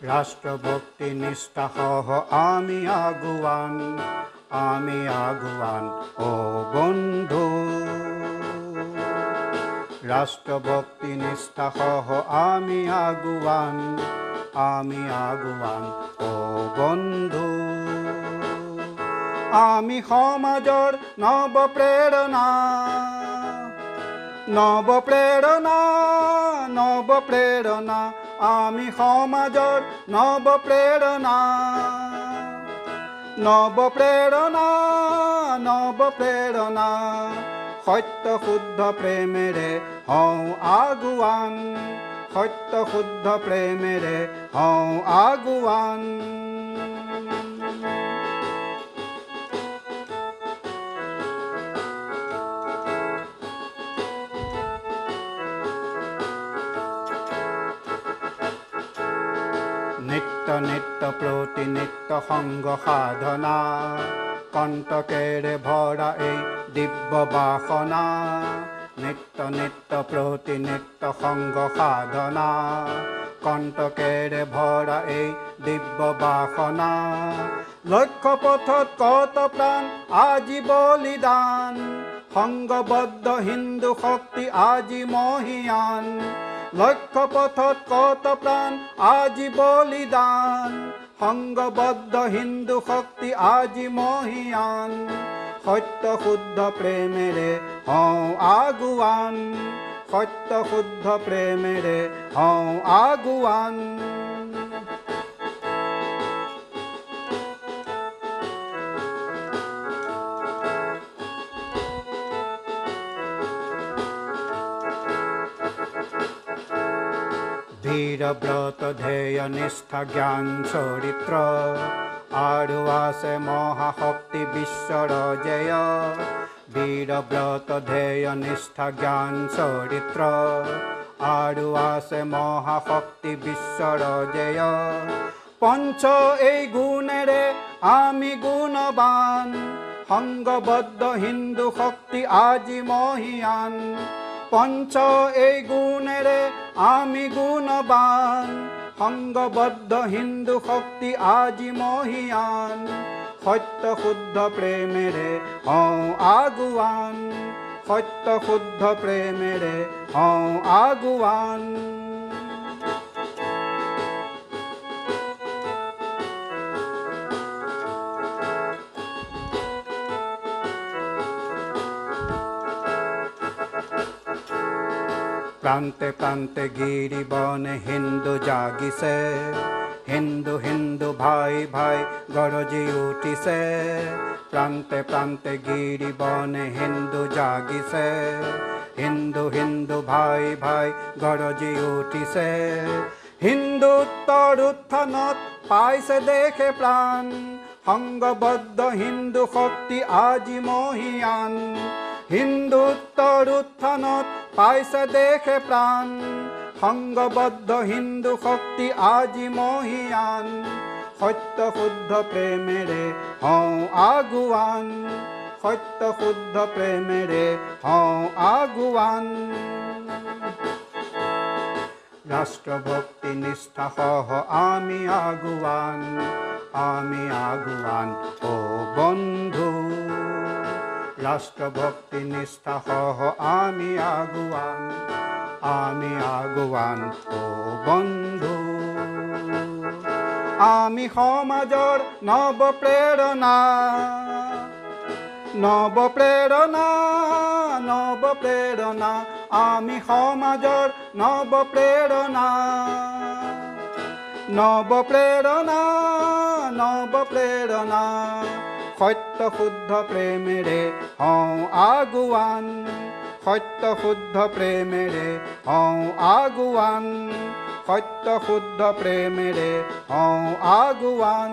ৰাষ্ট্ৰভক্তি নিষ্ঠা সহ আমি আগুৱান ও বন্ধু। ৰাষ্ট্ৰভক্তি নিষ্ঠা সহ আমি আগুৱান ও বন্ধু। আমি সমাজৰ নৱ প্ৰেৰণা আমি সমাজৰ নৱ প্ৰেৰণা সত্য শুদ্ধ প্ৰেমেৰে হওঁ আগুৱান সত্য শুদ্ধ প্ৰেমেৰে হওঁ আগুৱান। নিত্য নিত্য প্ৰতি নিত্য সংগ সাধনা কণ্টকেৰে ভৰা এই দিব্য বাসনা। নিত্য নিত্য প্ৰতি নিত্য সংগ সাধনা কণ্টকেৰে ভৰা এই দিব্য বাসনা। লক্ষ্য পথত কত প্ৰাণ আজি বলিদান সংগবদ্ধ হিন্দু শক্তি আজি মহিয়ান। লক্ষ্য পথত কত প্ৰাণ আজি বলিদান সংগবদ্ধ হিন্দু শক্তি আজি মহিয়ান। সত্য শুদ্ধ প্ৰেমেৰে হওঁ আগুৱান সত্য শুদ্ধ প্ৰেমেৰে হওঁ আগুৱান। বীৰব্ৰত ধ্যেয় নিষ্ঠা জ্ঞান চৰিত্ৰ আৰু আছে মহাশক্তি বিশ্বৰ জয়। বীৰব্ৰত ধ্যেয় নিষ্ঠা জ্ঞান চৰিত্ৰ আৰু আছে মহাশক্তি বিশ্বৰ জয়। পঞ্চ এই গুণেৰে আমি গুণৱান সংগবদ্ধ হিন্দু শক্তি আজি মহিয়ান। পঞ্চ এই গুণেৰে আমি গুণৱান সংগবদ্ধ হিন্দু শক্তি আজি মহিয়ান। সত্য শুদ্ধ প্ৰেমেৰে হওঁ আগুৱান সত্য শুদ্ধ প্ৰেমেৰে হওঁ আগুৱান। প্ৰান্তে প্ৰান্তে গিৰি বনে হিন্দু জাগিছে হিন্দু হিন্দু ভাই ভাই গৰজি উঠিছে। প্ৰান্তে প্ৰান্তে গিৰি বনে হিন্দু জাগিছে হিন্দু হিন্দু ভাই ভাই গৰজি উঠিছে। হিন্দুত্বৰ উত্থানত পাইছে দেশে প্ৰাণ সংগবদ্ধ হিন্দু শক্তি আজি মহিয়ান। হিন্দুত্বৰ উত্থানত পাইছে দেশে প্ৰাণ সংগবদ্ধ হিন্দু শক্তি আজি মহিয়ান। সত্য শুদ্ধ প্ৰেমেৰে হওঁ আগুৱান সত্য শুদ্ধ প্ৰেমেৰে হওঁ আগুৱান। ৰাষ্ট্ৰভক্তি নিষ্ঠা সহ আমি আগুৱান ও বন্ধু। ৰাষ্ট্ৰভক্তি নিষ্ঠা সহ আমি আগুৱান ও বন্ধু। আমি সমাজৰ নৱ প্ৰেৰণা আমি সমাজৰ নৱ প্ৰেৰণা সত্য শুদ্ধ প্ৰেমেৰে হওঁ আগুৱান সত্য শুদ্ধ প্ৰেমেৰে হওঁ আগুৱান সত্য শুদ্ধ প্ৰেমেৰে হওঁ আগুৱান।